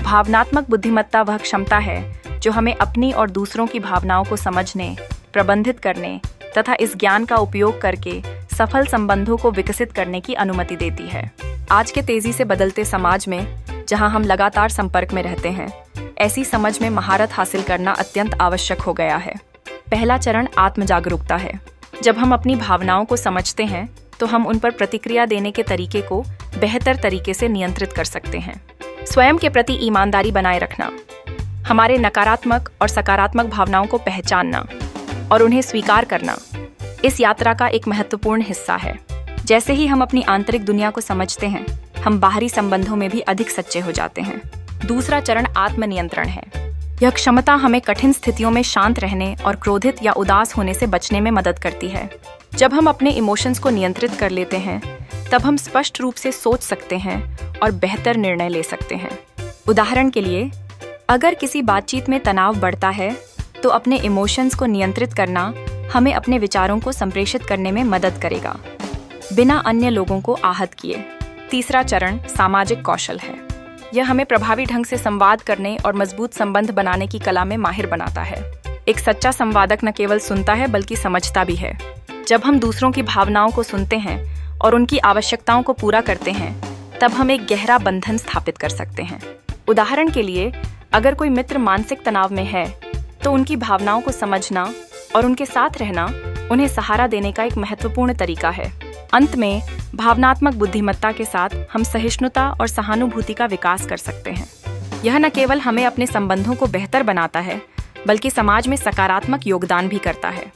भावनात्मक बुद्धिमत्ता वह क्षमता है जो हमें अपनी और दूसरों की भावनाओं को समझने, प्रबंधित करने तथा इस ज्ञान का उपयोग करके सफल संबंधों को विकसित करने की अनुमति देती है। आज के तेजी से बदलते समाज में, जहां हम लगातार संपर्क में रहते हैं, ऐसी समझ में महारत हासिल करना अत्यंत आवश्यक हो गया है। पहला चरण आत्म जागरूकता है। जब हम अपनी भावनाओं को समझते हैं तो हम उन पर प्रतिक्रिया देने के तरीके को बेहतर तरीके से नियंत्रित कर सकते हैं। स्वयं के प्रति ईमानदारी बनाए रखना, हमारे नकारात्मक और सकारात्मक भावनाओं को पहचानना और उन्हें स्वीकार करना इस यात्रा का एक महत्वपूर्ण हिस्सा है। जैसे ही हम अपनी आंतरिक दुनिया को समझते हैं, हम बाहरी संबंधों में भी अधिक सच्चे हो जाते हैं। दूसरा चरण आत्मनियंत्रण है। यह क्षमता हमें कठिन स्थितियों में शांत रहने और क्रोधित या उदास होने से बचने में मदद करती है। जब हम अपने इमोशंस को नियंत्रित कर लेते हैं, तब हम स्पष्ट रूप से सोच सकते हैं और बेहतर निर्णय ले सकते हैं। उदाहरण के लिए, अगर किसी बातचीत में तनाव बढ़ता है, तो अपने इमोशंस को नियंत्रित करना हमें अपने विचारों को संप्रेषित करने में मदद करेगा, बिना अन्य लोगों को आहत किए। तीसरा चरण सामाजिक कौशल है। यह हमें प्रभावी ढंग से संवाद करने और मजबूत संबंध बनाने की कला में माहिर बनाता है। एक सच्चा संवादक न केवल सुनता है बल्कि समझता भी है। जब हम दूसरों की भावनाओं को सुनते हैं और उनकी आवश्यकताओं को पूरा करते हैं, तब हम एक गहरा बंधन स्थापित कर सकते हैं। उदाहरण के लिए, अगर कोई मित्र मानसिक तनाव में है, तो उनकी भावनाओं को समझना और उनके साथ रहना उन्हें सहारा देने का एक महत्वपूर्ण तरीका है। अंत में, भावनात्मक बुद्धिमत्ता के साथ हम सहिष्णुता और सहानुभूति का विकास कर सकते हैं। यह न केवल हमें अपने संबंधों को बेहतर बनाता है, बल्कि समाज में सकारात्मक योगदान भी करता है।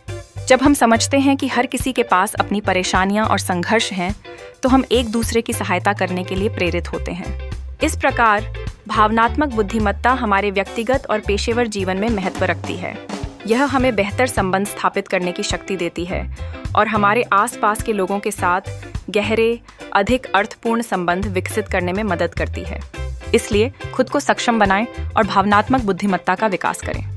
जब हम समझते हैं कि हर किसी के पास अपनी परेशानियां और संघर्ष हैं, तो हम एक दूसरे की सहायता करने के लिए प्रेरित होते हैं। इस प्रकार भावनात्मक बुद्धिमत्ता हमारे व्यक्तिगत और पेशेवर जीवन में महत्व रखती है। यह हमें बेहतर संबंध स्थापित करने की शक्ति देती है और हमारे आसपास के लोगों के साथ गहरे, अधिक अर्थपूर्ण संबंध विकसित करने में मदद करती है। इसलिए खुद को सक्षम बनाएं और भावनात्मक बुद्धिमत्ता का विकास करें।